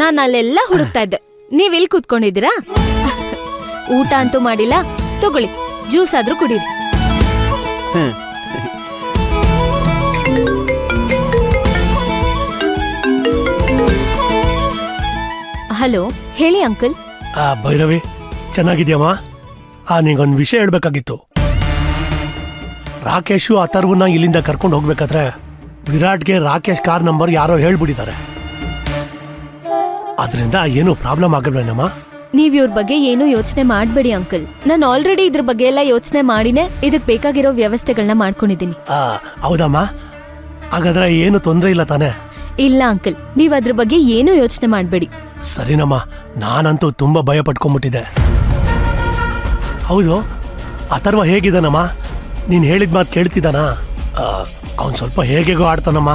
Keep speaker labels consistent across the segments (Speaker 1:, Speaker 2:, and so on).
Speaker 1: ನಾನು ಅಲ್ಲೆಲ್ಲ ಹುಡುಕ್ತಾ ಇದ್ದೆ. ನೀವ್ ಇಲ್ಲಿ ಕೂತ್ಕೊಂಡಿದ್ದೀರಾ? ಊಟ ಅಂತೂ ಮಾಡಿಲ್ಲ. ತಗೊಳ್ಳಿ, ಜ್ಯೂಸ್ ಆದ್ರೂ ಕುಡೀರಿ. ಹಲೋ, ಹೇಳಿ ಅಂಕಲ್.
Speaker 2: ಭೈರವಿ, ಚೆನ್ನಾಗಿದ್ಯಮ್ಮ? ನಿಂಗೊಂದು ವಿಷಯ ಹೇಳ್ಬೇಕಾಗಿತ್ತು. ರಾಕೇಶು ಅಥರ್ವನ್ನ ಇಲ್ಲಿಂದ ಕರ್ಕೊಂಡು ಹೋಗ್ಬೇಕಾದ್ರೆ ವಿರಾಟ್ಗೆ ರಾಕೇಶ್ ಕಾರ್ ನಂಬರ್ ಯಾರೋ ಹೇಳ್ಬಿಟ್ಟಿದ್ದಾರೆ. ಅದರಿಂದ ಏನು ಪ್ರಾಬ್ಲಮ್ ಆಗಲ್ವೇನಮ್ಮ?
Speaker 1: ನೀವ್ ಇವ್ರ ಬಗ್ಗೆ ಏನು ಯೋಚನೆ ಮಾಡ್ಬೇಡಿ ಅಂಕಲ್. ನಾನು ಆಲ್ರೆಡಿ ಇದ್ರ ಬಗ್ಗೆ ಎಲ್ಲ ಯೋಚನೆ ಮಾಡಿನೇ ಇದಕ್ ಬೇಕಾಗಿರೋ ವ್ಯವಸ್ಥೆಗಳನ್ನ ಮಾಡ್ಕೊಂಡಿದ್ದೀನಿ.
Speaker 2: ಹೌದಮ್ಮ? ಹಾಗಾದ್ರೆ ಏನು ತೊಂದರೆ ಇಲ್ಲ ತಾನೆ?
Speaker 1: ಇಲ್ಲ ಅಂಕಲ್, ನೀವ್ ಅದ್ರ ಬಗ್ಗೆ ಏನು ಯೋಚನೆ ಮಾಡ್ಬೇಡಿ.
Speaker 2: ಸರಿನಮ್ಮ, ನಾನಂತೂ ತುಂಬಾ ಭಯ ಪಟ್ಕೊಂಡ್ಬಿಟ್ಟಿದ್ದೆ. ಹೌದು, ಅಥರ್ವ ಹೇಗಿದ್ದಾನಮ್ಮ? ನೀನ್ ಹೇಳಿದ ಮಾತು ಕೇಳ್ತಿದ್ದಾನಾ? ಅವನ್ ಸ್ವಲ್ಪ ಹೇಗೇಗೋ ಆಡ್ತಾನಮ್ಮ.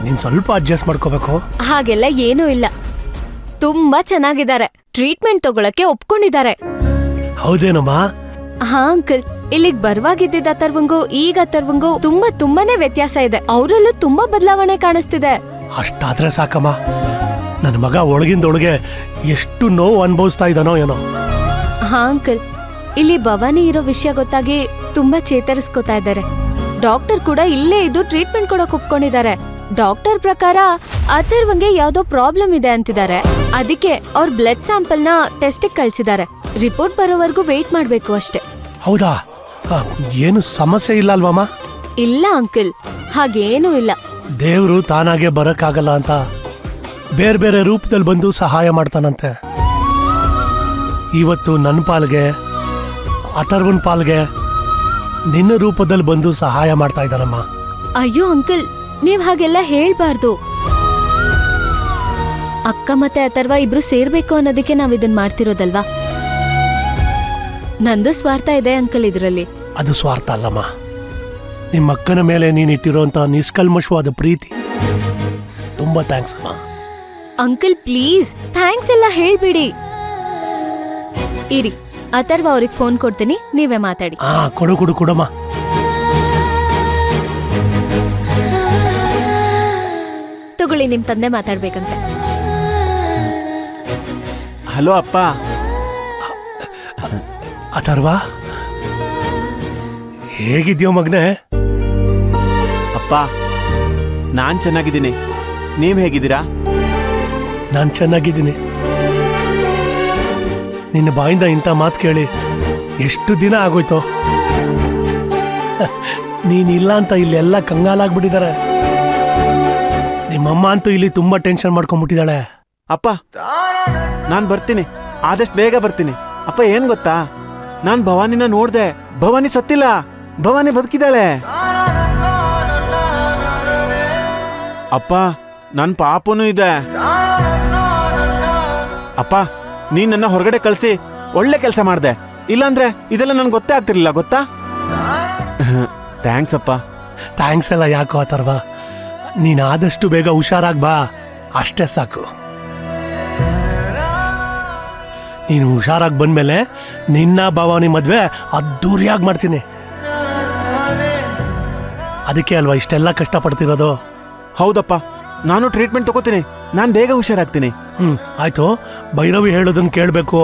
Speaker 2: ನೀನ್ ಸ್ವಲ್ಪ ಅಡ್ಜಸ್ಟ್ ಮಾಡ್ಕೋಬೇಕು.
Speaker 1: ಹಾಗೆಲ್ಲ ಏನೂ ಇಲ್ಲ, ತುಂಬಾ ಚೆನ್ನಾಗಿದ್ದಾರೆ. ಟ್ರೀಟ್ಮೆಂಟ್ ತಗೊಳಕ್ಕೆ ಒಪ್ಕೊಂಡಿದ್ದಾರೆ.
Speaker 2: ಹೌದೇನಮ್ಮ?
Speaker 1: ಹಾ ಅಂಕಲ್, ಇಲ್ಲಿಗ್ ಬರುವಾಗಿದ್ದ ಅಥರ್ವಂಗೂ ಈಗ ಅಥರ್ವಂಗೂ ತುಂಬಾನೇ ವ್ಯತ್ಯಾಸ ಇದೆ. ಅವರಲ್ಲೂ ತುಂಬಾ ಬದಲಾವಣೆ ಕಾಣಿಸ್ತಿದೆ.
Speaker 2: ಅಷ್ಟಾದ್ರೆ ಸಾಕಮ್ಮ. ನನ್ನ ಮಗ ಒಳಗಿಂದೊಳಗೆ ಎಷ್ಟು ನೋವು ಅನುಭವಿಸ್ತಾ ಇದ್ದಾನೋ ಏನೋ.
Speaker 1: ಹಾ ಅಂಕಲ್, ಇಲ್ಲಿ ಭವಾನಿ ಇರೋ ವಿಷಯ ಗೊತ್ತಾಗಿ ತುಂಬಾ ಚೇತರಿಸ್ಕೊತಾ ಇದ್ದಾರೆ. ಡಾಕ್ಟರ್ ಕೂಡ ಇಲ್ಲೇ ಇದ್ದು ಟ್ರೀಟ್ಮೆಂಟ್ ಕೊಡಕ್ ಒಪ್ಕೊಂಡಿದ್ದಾರೆ. ಡಾಕ್ಟರ್ ಪ್ರಕಾರ ಅಥರ್ವಂಗೆ ಯಾವ್ದೋ ಪ್ರಾಬ್ಲಮ್ ಇದೆ ಅಂತಿದ್ದಾರೆ. ಅದಕ್ಕೆ ಅವ್ರ ಬ್ಲಡ್ ಸ್ಯಾಂಪಲ್ ನ ಟೆಸ್ಟ್ ಕಳ್ಸಿದ್ದಾರೆ. ರಿಪೋರ್ಟ್ ಬರೋವರೆಗೂ ವೇಟ್ ಮಾಡ್ಬೇಕು ಅಷ್ಟೇ.
Speaker 2: ಹೌದಾ? ಏನು ಸಮಸ್ಯೆ ಇಲ್ಲ ಅಲ್ವಮ್ಮ?
Speaker 1: ಇಲ್ಲ ಅಂಕಲ್, ಹಾಗೇನೂ ಇಲ್ಲ.
Speaker 2: ದೇವ್ರು ತಾನಾಗೆ ಬರಕ್ಕಾಗಲ್ಲ ಅಂತ ಬೇರೆ ಬೇರೆ ರೂಪದಲ್ಲಿ ಬಂದು ಸಹಾಯ ಮಾಡ್ತಾನಂತೆ. ಇವತ್ತು ನನ್ನ ಪಾಲ್ಗೆ, ಅಥರ್ವನ್ ಪಾಲ್ಗೆ ನಿನ್ನ ರೂಪದಲ್ಲಿ ಬಂದು ಸಹಾಯ ಮಾಡ್ತಾ ಇದ್ದಾನಮ್ಮ.
Speaker 1: ಅಯ್ಯೋ ಅಂಕಲ್, ನೀವ್ ಹಾಗೆಲ್ಲ ಹೇಳ್ಬಾರ್ದು. ಅಕ್ಕ ಮತ್ತೆ ಅಥರ್ವ ಇಬ್ರು ಸೇರ್ಬೇಕು ಅನ್ನೋದಕ್ಕೆ ನಾವ್ ಇದನ್ ಮಾಡ್ತಿರೋದಲ್ವಾ. ನಂದು ಸ್ವಾರ್ಥ ಇದೆ ಅಂಕಲ್ ಇದ್ರಲ್ಲಿ.
Speaker 2: ಅದು ಸ್ವಾರ್ಥ ಅಲ್ಲಮ್ಮ. ನಿಮ್ಮ ಅಕ್ಕನ ಮೇಲೆ ನೀನ್ ಇಟ್ಟಿರೋಂತ ನಿಷ್ಕಲ್ಮಶವಾದ ಪ್ರೀತಿ. ತುಂಬಾ ಥ್ಯಾಂಕ್ಸ್ ಅಮ್ಮ.
Speaker 1: ಅಂಕಲ್ ಪ್ಲೀಸ್, ಥ್ಯಾಂಕ್ಸ್ ಎಲ್ಲ ಹೇಳ್ಬಿಡಿ. ಇರಿ, ಅಥರ್ವ ಅವ್ರಿಗೆ ಫೋನ್ ಕೊಡ್ತೀನಿ, ನೀವೇ ಮಾತಾಡಿ.
Speaker 2: ಕೊಡಮ್ಮ.
Speaker 1: ತಗೊಳ್ಳಿ, ನಿಮ್ ತಂದೆ ಮಾತಾಡ್ಬೇಕಂತೆ.
Speaker 3: ಹಲೋ ಅಪ್ಪ.
Speaker 2: ಅಥರ್ವ, ಹೇಗಿದ್ಯೋ ಮಗ್ನೆ?
Speaker 3: ಅಪ್ಪ, ನಾನ್ ಚೆನ್ನಾಗಿದ್ದೀನಿ. ನೀವ್ ಹೇಗಿದ್ದೀರಾ?
Speaker 2: ನಾನ್ ಚೆನ್ನಾಗಿದ್ದೀನಿ. ನಿನ್ನ ಬಾಯಿಂದ ಇಂಥ ಮಾತು ಕೇಳಿ ಎಷ್ಟು ದಿನ ಆಗೋಯ್ತು. ನೀನಿಲ್ಲ ಅಂತ ಇಲ್ಲೆಲ್ಲ ಕಂಗಾಲಾಗ್ಬಿಟ್ಟಿದ್ದಾರೆ. ನಿಮ್ಮಮ್ಮ ಅಂತೂ ಇಲ್ಲಿ ತುಂಬಾ ಟೆನ್ಷನ್ ಮಾಡ್ಕೊಂಡ್ಬಿಟ್ಟಿದ್ದಾಳೆ.
Speaker 3: ಅಪ್ಪ, ನಾನ್ ಬರ್ತೀನಿ, ಆದಷ್ಟು ಬೇಗ ಬರ್ತೀನಿ. ಅಪ್ಪ, ಏನ್ ಗೊತ್ತಾ, ನಾನ್ ಭವಾನಿನ ನೋಡ್ದೆ. ಭವಾನಿ ಸತ್ತಿಲ್ಲ, ಭವಾನಿ ಬದುಕಿದ್ದಾಳೆ. ಅಪ್ಪ, ನನ್ ಪಾಪನೂ ಇದೆ. ಅಪ್ಪ, ನೀನ್ ನನ್ನ ಹೊರಗಡೆ ಕಳ್ಸಿ ಒಳ್ಳೆ ಕೆಲಸ ಮಾಡ್ದೆ. ಇಲ್ಲಾಂದ್ರೆ ಇದೆಲ್ಲ ನನ್ಗೆ ಗೊತ್ತೇ ಆಗ್ತಿರ್ಲಿಲ್ಲ, ಗೊತ್ತಾ? ಥ್ಯಾಂಕ್ಸ್ ಅಪ್ಪ.
Speaker 2: ಥ್ಯಾಂಕ್ಸ್ ಎಲ್ಲ ಯಾಕೋ ಅಥರ್ವ, ನೀನ್ ಆದಷ್ಟು ಬೇಗ ಹುಷಾರಾಗ್ ಬಾ, ಅಷ್ಟೇ ಸಾಕು. ನೀನು ಹುಷಾರಾಗಿ ಬಂದ್ಮೇಲೆ ನಿನ್ನ ಭವಾನಿ ಮದ್ವೆ ಅದ್ದೂರಿಯಾಗಿ ಮಾಡ್ತೀನಿ. ಅದಕ್ಕೆ ಅಲ್ವಾ ಇಷ್ಟೆಲ್ಲ ಕಷ್ಟಪಡ್ತಿರೋದು.
Speaker 3: ಹೌದಪ್ಪ, ನಾನು ಟ್ರೀಟ್ಮೆಂಟ್ ತಗೋತೀನಿ. ನಾನ್ ಬೇಗ ಹುಷಾರಾಗ್ತೀನಿ.
Speaker 2: ಆಯ್ತು, ಭೈರವಿ ಹೇಳೋದನ್ನ ಕೇಳಬೇಕು.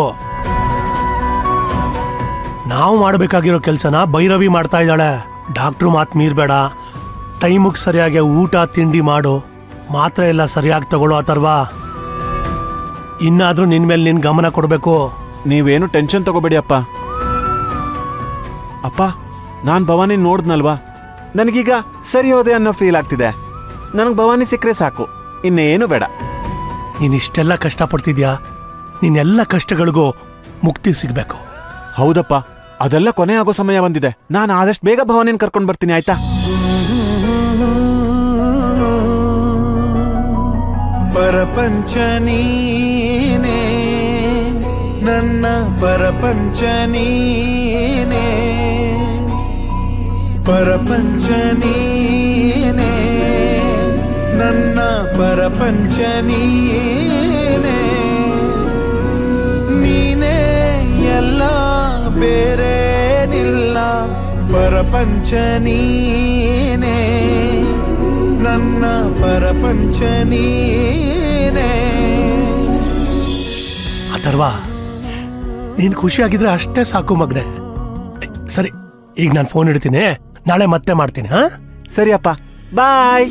Speaker 2: ನಾವು ಮಾಡಬೇಕಾಗಿರೋ ಕೆಲಸನ ಭೈರವಿ ಮಾಡ್ತಾ ಇದ್ದಾಳೆ. ಡಾಕ್ಟ್ರು ಮಾತು ಮೀರ್ಬೇಡ. ಟೈಮಿಗೆ ಸರಿಯಾಗಿ ಊಟ ತಿಂಡಿ ಮಾಡು. ಮಾತ್ರೆ ಎಲ್ಲ ಸರಿಯಾಗಿ ತಗೊಳ್ಳೋ ಅಥರ್ವಾ. ಇನ್ನಾದ್ರೂ ನಿನ್ ಮೇಲೆ ನಿನ್ ಗಮನ ಕೊಡಬೇಕು.
Speaker 3: ನೀವೇನು ಟೆನ್ಷನ್ ತಗೋಬೇಡಿ ಅಪ್ಪ. ಅಪ್ಪ, ನಾನ್ ಭವಾನಿ ನೋಡ್ದ್ನಲ್ವಾ, ನನಗೀಗ ಸರಿ ಹೋದೆ ಅನ್ನೋ ಫೀಲ್ ಆಗ್ತಿದೆ. ನನಗೆ ಭವಾನಿ ಸಿಕ್ಕರೆ ಸಾಕು, ಇನ್ನೇನು ಬೇಡ.
Speaker 2: ನೀನ್ ಇಷ್ಟೆಲ್ಲ ಕಷ್ಟಪಡ್ತಿದ್ಯಾ, ನಿನ್ನೆಲ್ಲ ಕಷ್ಟಗಳಿಗೂ ಮುಕ್ತಿ ಸಿಗ್ಬೇಕು.
Speaker 3: ಹೌದಪ್ಪ, ಅದೆಲ್ಲ ಕೊನೆ ಆಗೋ ಸಮಯ ಬಂದಿದೆ. ನಾನು ಆದಷ್ಟು ಬೇಗ ಭವಾನಿನ ಕರ್ಕೊಂಡು ಬರ್ತೀನಿ, ಆಯ್ತಾ?
Speaker 4: ಪರಪಂಚ ನೀನೇ, ನನ್ನ ಪರಪಂಚ ನೀನೇ, ಪರಪಂಚ ನೀನೇ, ನನ್ನ ಪರಪಂಚ ನೀನೇ, ನೀನೇ ಎಲ್ಲ ಬೇರೇನಿಲ್ಲ. ಪರಪಂಚ ನೀನೇ, ನನ್ನ ಪರಪಂಚ ನೀನೇ,
Speaker 2: ಅಥರ್ವ, ನೀನ್ ಖುಷಿಯಾಗಿದ್ರೆ ಅಷ್ಟೇ ಸಾಕು ಮಗ್ನೆ. ಸರಿ, ಈಗ ನಾನು ಫೋನ್ ಇಡ್ತೀನಿ, ನಾಳೆ ಮತ್ತೆ ಮಾಡ್ತೀನಿ. ಹಾ
Speaker 3: ಸರಿ ಅಪ್ಪ, ಬಾಯ್.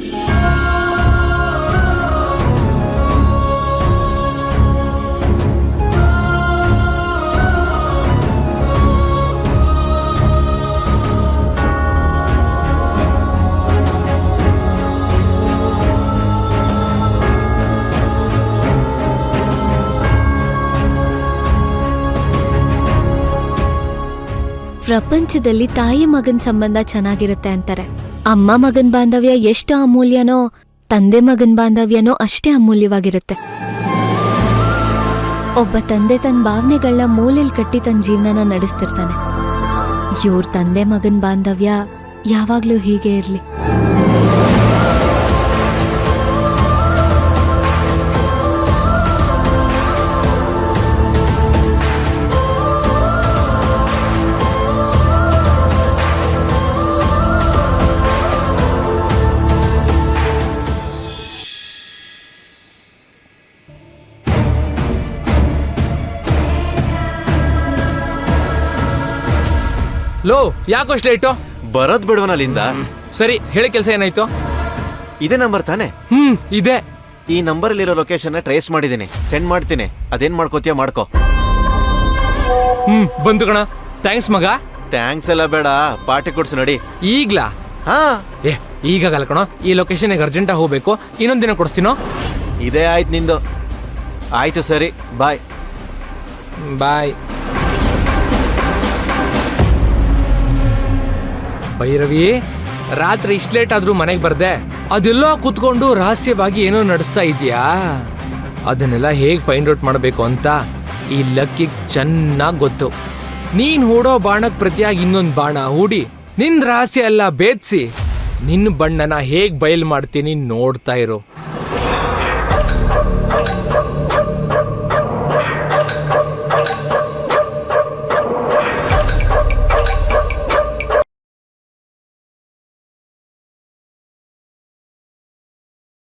Speaker 1: ಪ್ರಪಂಚದಲ್ಲಿ ತಾಯಿ ಮಗನ್ ಸಂಬಂಧ ಚೆನ್ನಾಗಿರುತ್ತೆ ಅಂತಾರೆ. ಅಮ್ಮ ಮಗನ್ ಬಾಂಧವ್ಯ ಎಷ್ಟು ಅಮೂಲ್ಯನೋ, ತಂದೆ ಮಗನ್ ಬಾಂಧವ್ಯನೋ ಅಷ್ಟೇ ಅಮೂಲ್ಯವಾಗಿರುತ್ತೆ. ಒಬ್ಬ ತಂದೆ ತನ್ನ ಭಾವನೆಗಳನ್ನ ಮೂಲೆಲ್ ಕಟ್ಟಿ ತನ್ನ ಜೀವನನ ನಡೆಸ್ತಿರ್ತಾನೆ. ಇವ್ರ ತಂದೆ ಮಗನ್ ಬಾಂಧವ್ಯ ಯಾವಾಗ್ಲೂ ಹೀಗೆ ಇರ್ಲಿ.
Speaker 5: ಲೋ, ಯಾಕೋ ಲೇಟು?
Speaker 6: ಬರೋದ್ ಬಿಡುವನಲ್ಲಿಂದ.
Speaker 5: ಸರಿ, ಹೇಳಿ, ಕೆಲಸ ಏನಾಯ್ತು?
Speaker 6: ಇದೇ ನಂಬರ್ ತಾನೆ?
Speaker 5: ಇದೆ.
Speaker 6: ಈ ನಂಬರಲ್ಲಿರೋ ಲೊಕೇಶನ್ ಟ್ರೇಸ್ ಮಾಡಿದ್ದೀನಿ, ಸೆಂಡ್ ಮಾಡ್ತೀನಿ. ಅದೇನ್ ಮಾಡ್ಕೋತೀಯ ಮಾಡ್ಕೋ.
Speaker 5: ಬಂತು ಕಣ. ಥ್ಯಾಂಕ್ಸ್ ಮಗ.
Speaker 6: ಥ್ಯಾಂಕ್ಸ್ ಎಲ್ಲ ಬೇಡ, ಪಾರ್ಟಿ ಕೊಡ್ಸು ನಡಿ.
Speaker 5: ಈಗ್ಲಾ?
Speaker 6: ಹಾ,
Speaker 5: ಈಗಾಗಲ್ಲ ಕಣೋ, ಈ ಲೊಕೇಶನ್ಗೆ ಅರ್ಜೆಂಟಾಗಿ ಹೋಗ್ಬೇಕು. ಇನ್ನೊಂದ್ ದಿನ ಕೊಡಿಸ್ತೀನೋ?
Speaker 6: ಇದೇ ಆಯ್ತು ನಿಂದು. ಆಯ್ತು, ಸರಿ, ಬಾಯ್.
Speaker 5: ಬಾಯ್. ಭೈರವಿ, ರಾತ್ರಿ ಇಷ್ಟು ಲೇಟ್ ಆದ್ರೂ ಮನೆಗೆ ಬರ್ದೆ. ಅದೆಲ್ಲೋ ಕೂತ್ಕೊಂಡು ರಹಸ್ಯವಾಗಿ ಏನೋ ನಡೆಸ್ತಾ ಇದೀಯಾ? ಅದನ್ನೆಲ್ಲ ಹೇಗ್ ಫೈಂಡ್ ಔಟ್ ಮಾಡಬೇಕು ಅಂತ ಈ ಲಕ್ಕಿಗೆ ಚೆನ್ನಾಗಿ ಗೊತ್ತು. ನೀನ್ ಹೂಡೋ ಬಾಣಕ್ ಪ್ರತಿಯಾಗಿ ಇನ್ನೊಂದು ಬಾಣ ಹೂಡಿ ನಿನ್ ರಹಸ್ಯ ಎಲ್ಲ ಭೇದಿಸಿ ನಿನ್ನ ಬಣ್ಣನ ಹೇಗ್ ಬಯಲ್ ಮಾಡ್ತೀನಿ ನೋಡ್ತಾ ಇರು.